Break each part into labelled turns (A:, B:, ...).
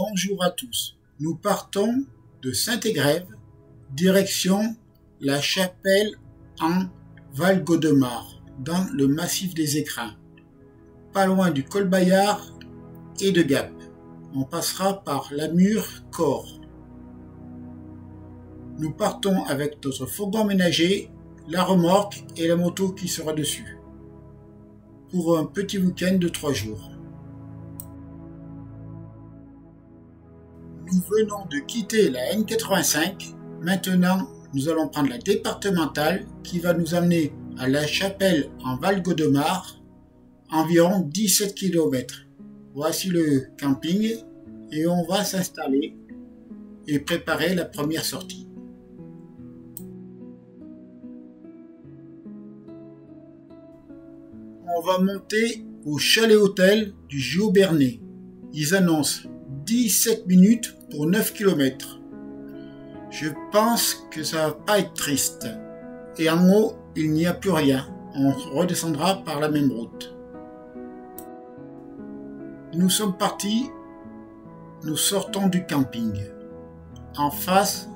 A: Bonjour à tous. Nous partons de Saint-Égrève, direction la chapelle en Val-Godemar, dans le massif des Écrins, pas loin du col Bayard et de Gap. On passera par Lamure-Corps. Nous partons avec notre fourgon ménager, la remorque et la moto qui sera dessus, pour un petit week-end de 3 jours. Nous venons de quitter la N85. Maintenant, nous allons prendre la départementale qui va nous amener à la chapelle en Val-Godemar, environ 17 km. Voici le camping et on va s'installer et préparer la première sortie. On va monter au chalet-hôtel du Giaubernay. Ils annoncent 17 minutes pour 9 km. Je pense que ça va pas être triste. Et en haut, il n'y a plus rien. On redescendra par la même route. Nous sommes partis. Nous sortons du camping. En face,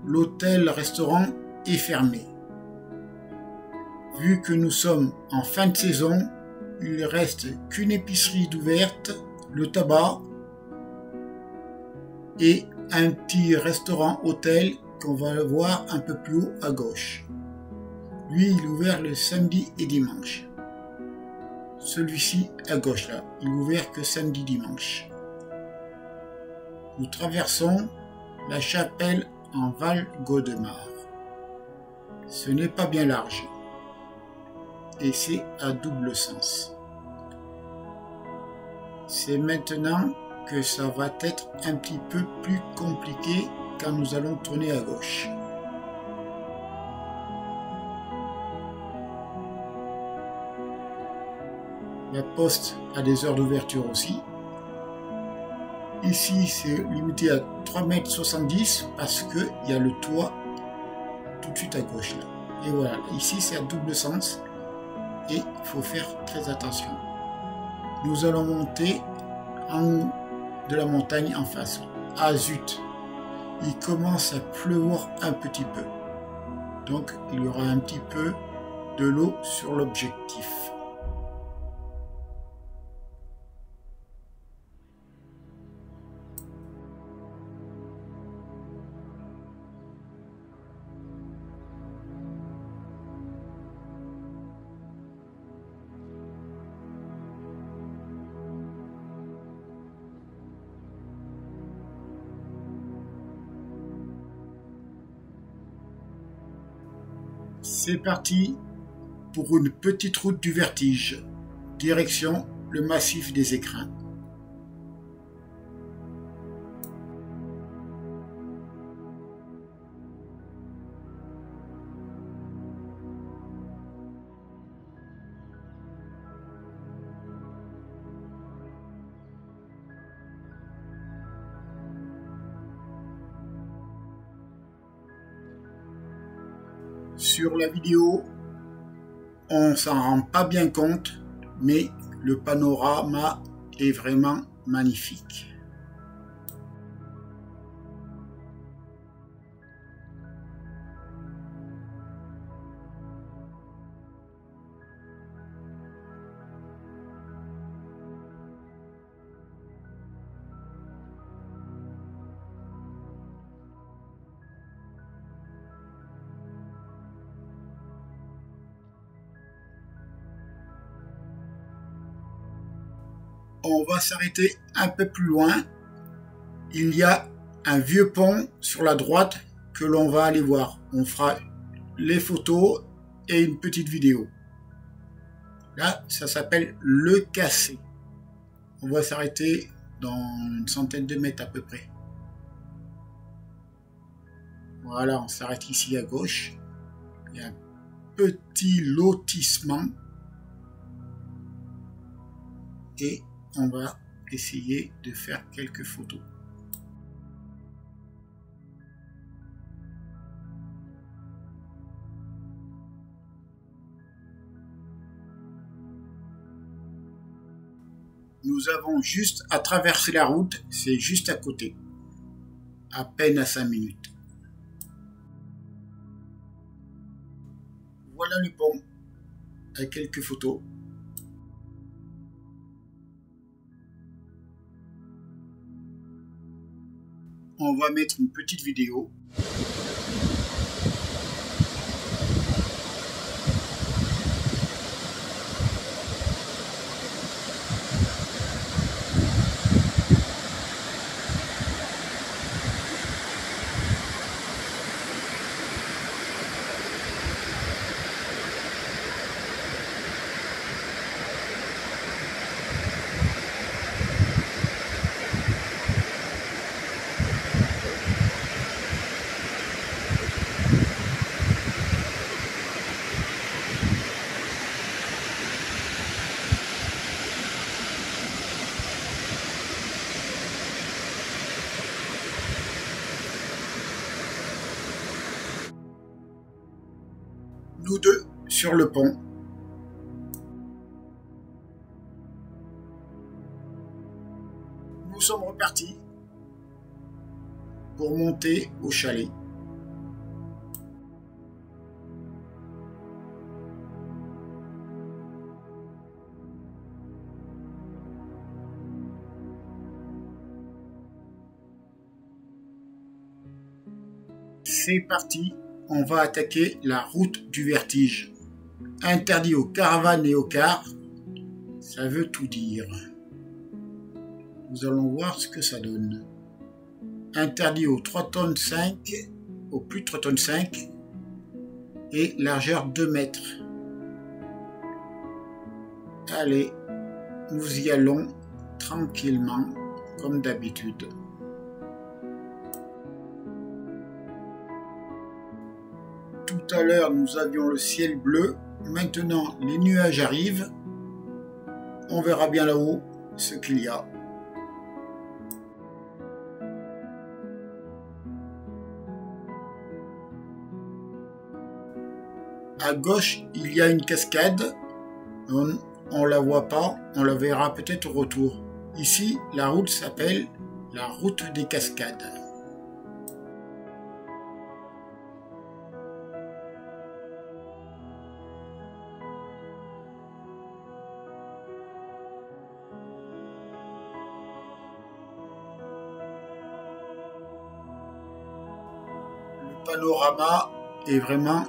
A: l'hôtel-restaurant est fermé. Vu que nous sommes en fin de saison, il ne reste qu'une épicerie d'ouverte, le tabac et un petit restaurant-hôtel qu'on va voir un peu plus haut à gauche. Lui, il est ouvert le samedi et dimanche. Celui-ci à gauche là, il est ouvert que samedi-dimanche. Nous traversons la chapelle en Val-Godemar. Ce n'est pas bien large et c'est à double sens. C'est maintenant que ça va être un petit peu plus compliqué quand nous allons tourner à gauche. La poste a des heures d'ouverture aussi. Ici, c'est limité à 3,70 m parce qu'il y a le toit tout de suite à gauche là. Et voilà, ici c'est à double sens et il faut faire très attention. Nous allons monter en haut de la montagne en face. Ah zut, il commence à pleuvoir un petit peu. Donc il y aura un petit peu de l'eau sur l'objectif. C'est parti pour une petite route du vertige, direction le massif des Écrins. Sur la vidéo, on s'en rend pas bien compte, mais le panorama est vraiment magnifique. On va s'arrêter un peu plus loin. Il y a un vieux pont sur la droite que l'on va aller voir. On fera les photos et une petite vidéo. Là, ça s'appelle Le Cassé. On va s'arrêter dans une centaine de mètres à peu près. Voilà, on s'arrête ici à gauche. Il y a un petit lotissement. Et on va essayer de faire quelques photos. nous avons juste à traverser la route, c'est juste à côté, à peine à 5 minutes. Voilà le pont, avec quelques photos. On va mettre une petite vidéo. Nous deux sur le pont. Nous sommes repartis pour monter au chalet. C'est parti. On va attaquer la route du vertige. Interdit aux caravanes et aux cars, ça veut tout dire. Nous allons voir ce que ça donne. Interdit aux 3 tonnes 5, au plus de 3 tonnes 5 et largeur 2 mètres. Allez, nous y allons tranquillement, comme d'habitude. Tout à l'heure, nous avions le ciel bleu. Maintenant, les nuages arrivent. On verra bien là-haut ce qu'il y a. À gauche, il y a une cascade. On ne la voit pas. On la verra peut-être au retour. Ici, la route s'appelle la route des cascades. Le panorama est vraiment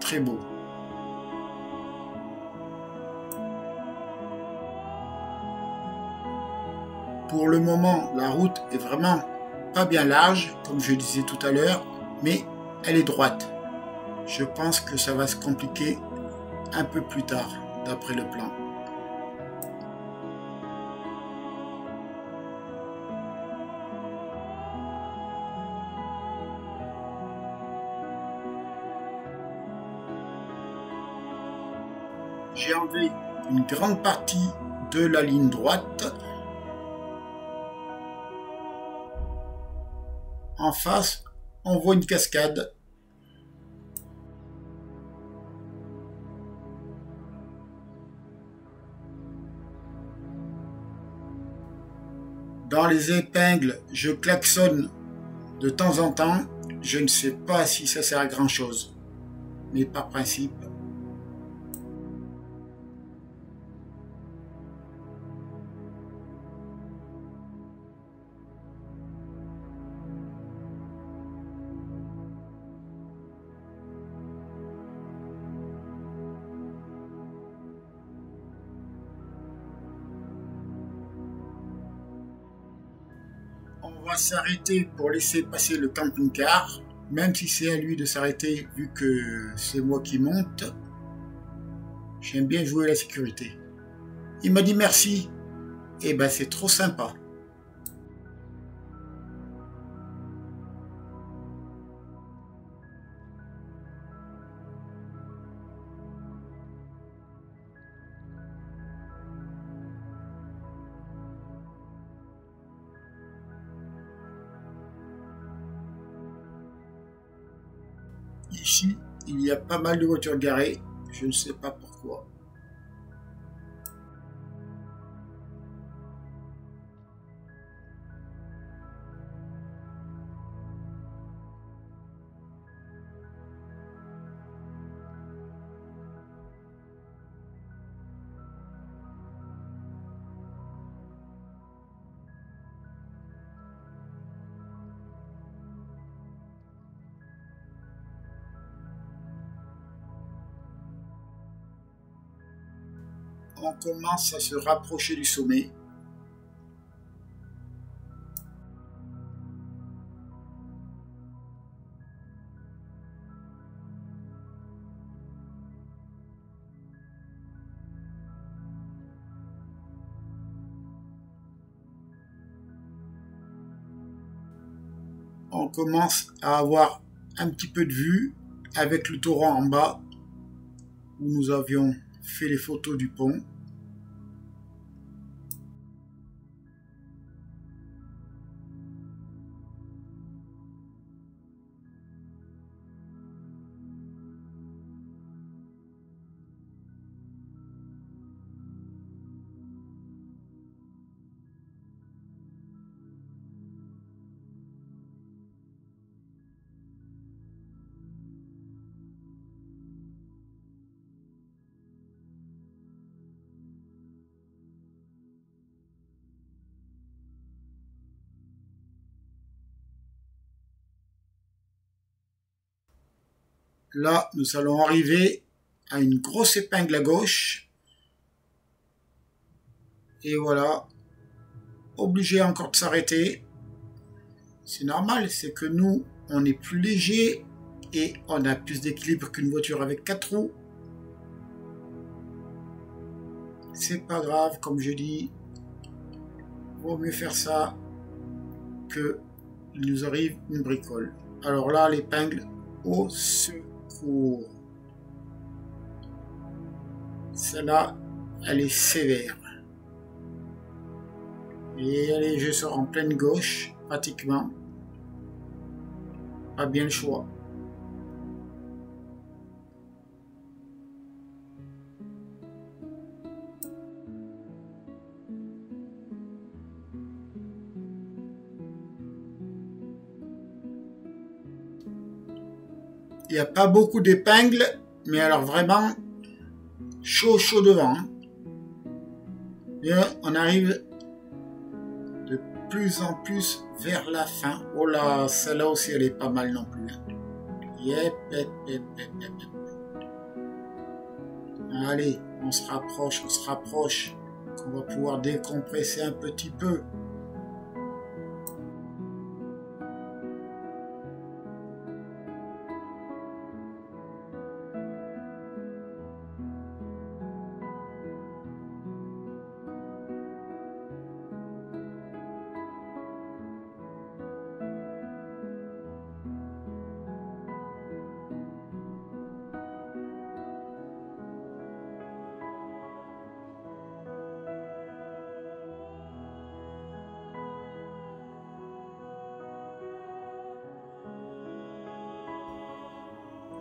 A: très beau. Pour le moment, la route est vraiment pas bien large, comme je disais tout à l'heure, mais elle est droite. Je pense que ça va se compliquer un peu plus tard, d'après le plan. J'ai enlevé une grande partie de la ligne droite. En face, on voit une cascade. Dans les épingles, je klaxonne de temps en temps. Je ne sais pas si ça sert à grand chose, mais par principe. On va s'arrêter pour laisser passer le camping-car, même si c'est à lui de s'arrêter vu que c'est moi qui monte. J'aime bien jouer à la sécurité. Il m'a dit merci. Et ben c'est trop sympa. Ici, il y a pas mal de voitures garées, je ne sais pas pourquoi. on commence à se rapprocher du sommet. On commence à avoir un petit peu de vue avec le torrent en bas où nous avions fait les photos du pont. Là, nous allons arriver à une grosse épingle à gauche. Et voilà, obligé encore de s'arrêter. C'est normal, c'est que nous, on est plus léger et on a plus d'équilibre qu'une voiture avec 4 roues. C'est pas grave, comme je dis, vaut mieux faire ça que il nous arrive une bricole. Alors là, l'épingle, au secours. Celle-là, elle est sévère. Et allez, je sors en pleine gauche, pratiquement. Pas bien le choix. Il n'y a pas beaucoup d'épingles, mais alors vraiment chaud, chaud devant. Et on arrive de plus en plus vers la fin. Oh là, celle-là aussi, elle est pas mal non plus. Yep, yep, yep, yep, yep. Allez, on se rapproche. On va pouvoir décompresser un petit peu.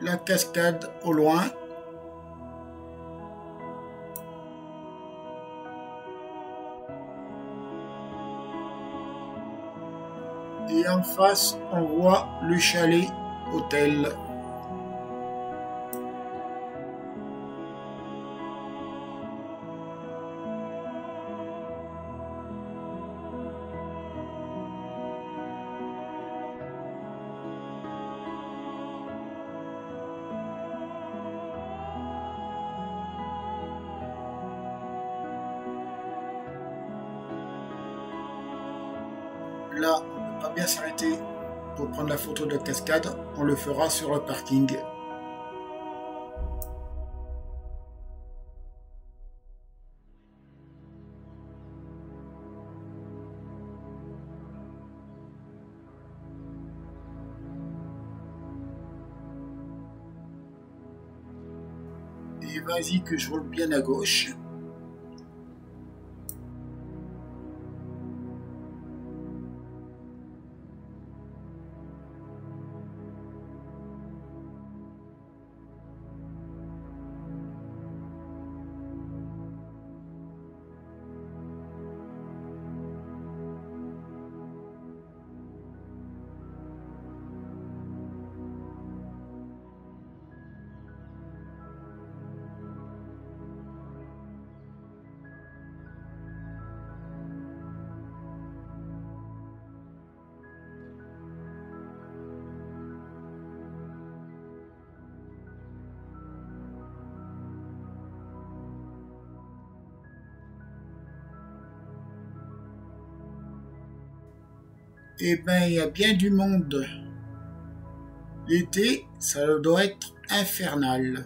A: La cascade au loin. Et en face, on voit le chalet hôtel. Là, on ne peut pas bien s'arrêter pour prendre la photo de la cascade. On le fera sur le parking. Et vas-y que je roule bien à gauche. Eh ben, il y a bien du monde. L'été, ça doit être infernal.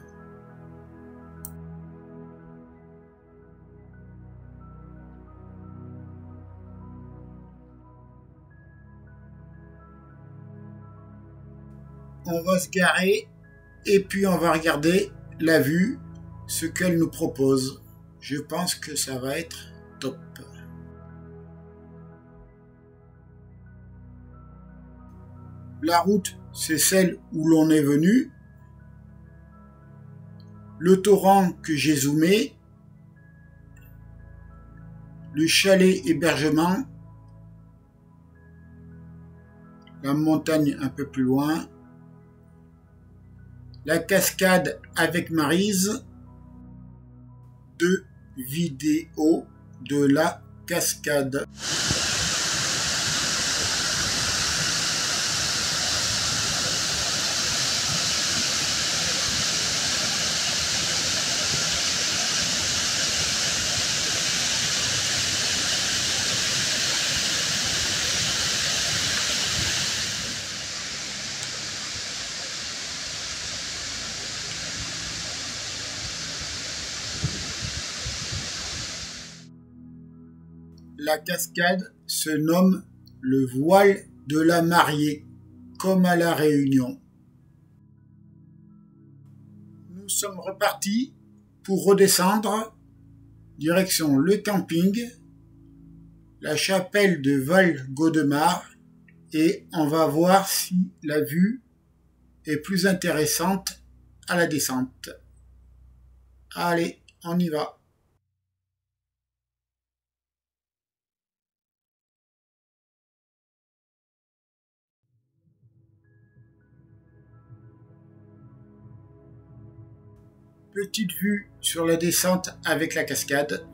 A: On va se garer et puis on va regarder la vue, ce qu'elle nous propose. Je pense que ça va être top. La route, c'est celle où l'on est venu. Le torrent que j'ai zoomé. Le chalet hébergement. La montagne un peu plus loin. La cascade avec Maryse. 2 vidéos de la cascade. La cascade se nomme le voile de la mariée, comme à la Réunion. Nous sommes repartis pour redescendre, direction le camping, la chapelle de Val-Gaudemar, et on va voir si la vue est plus intéressante à la descente. Allez, on y va. Petite vue sur la descente avec la cascade.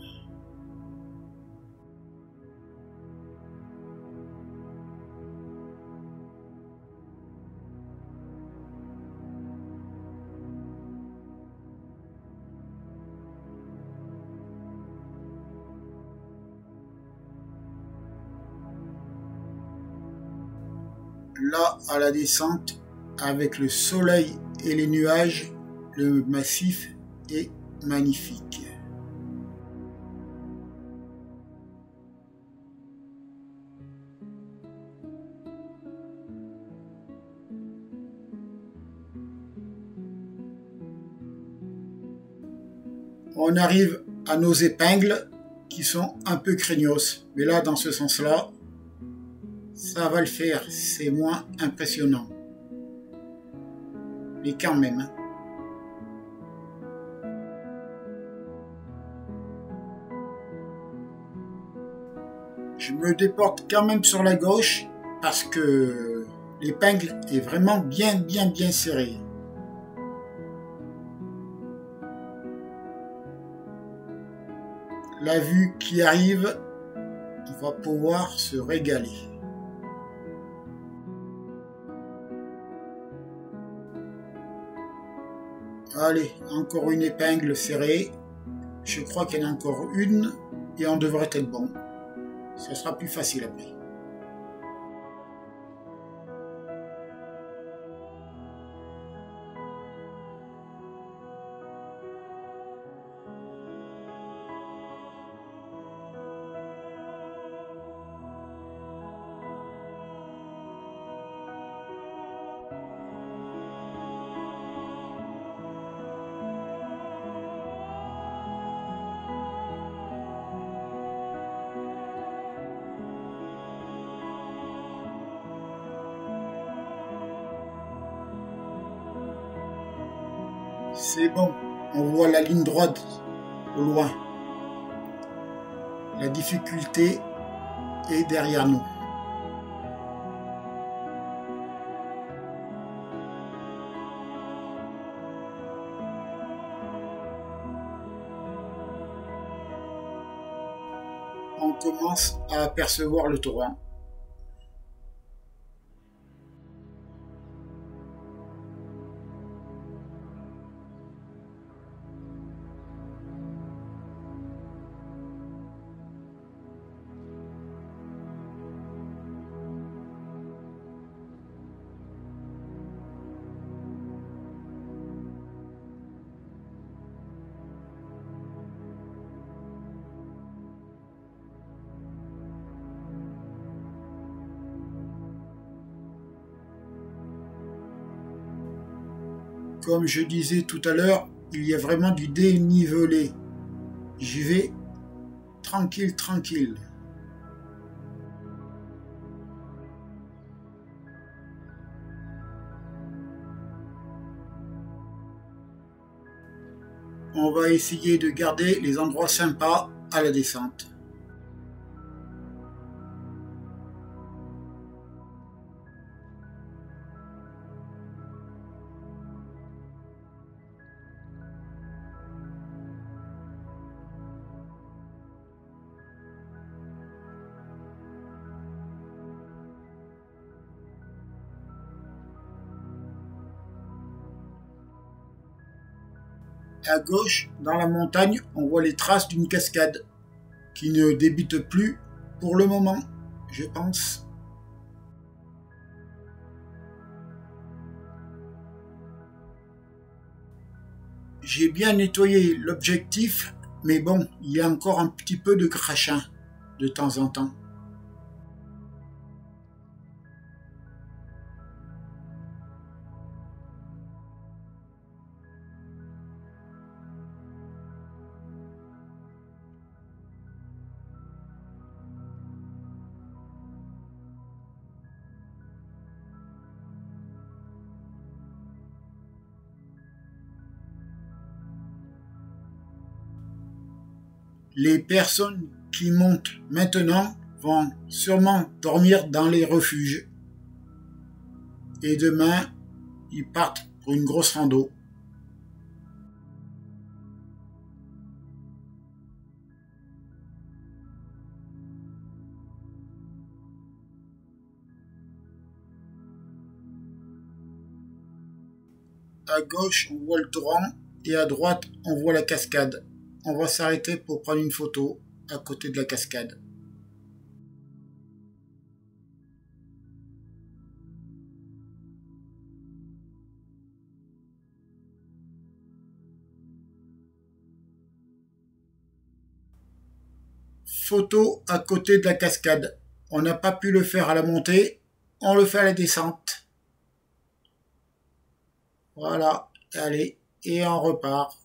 A: Là, à la descente, avec le soleil et les nuages, le massif est magnifique. On arrive à nos épingles qui sont un peu craignos, mais là, dans ce sens-là, ça va le faire, c'est moins impressionnant. Mais quand même. Je me déporte quand même sur la gauche parce que l'épingle est vraiment bien serrée. La vue qui arrive, on va pouvoir se régaler. Allez, encore une épingle serrée. Je crois qu'il y en a encore une et on devrait être bon. Ça sera plus facile après. C'est bon, on voit la ligne droite au loin. La difficulté est derrière nous. On commence à apercevoir le torrent. Comme je disais tout à l'heure, il y a vraiment du dénivelé. J'y vais tranquille, tranquille. On va essayer de garder les endroits sympas à la descente. À gauche, dans la montagne, on voit les traces d'une cascade qui ne débute plus pour le moment, je pense. J'ai bien nettoyé l'objectif, mais bon, il y a encore un petit peu de crachin de temps en temps. Les personnes qui montent maintenant vont sûrement dormir dans les refuges. Et demain, ils partent pour une grosse rando. À gauche, on voit le torrent et à droite, on voit la cascade. On va s'arrêter pour prendre une photo à côté de la cascade. Photo à côté de la cascade. On n'a pas pu le faire à la montée, on le fait à la descente. Voilà, allez, et on repart.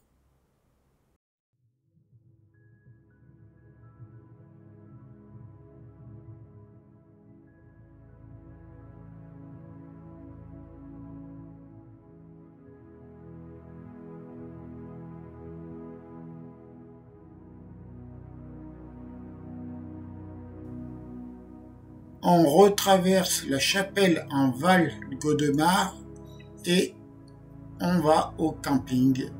A: On retraverse la chapelle en Val-Godemar et on va au camping.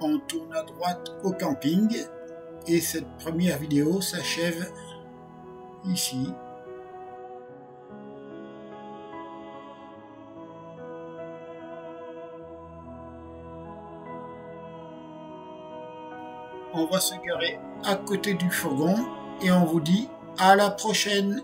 A: On tourne à droite au camping et cette première vidéo s'achève ici. On va se garer à côté du fourgon et on vous dit à la prochaine.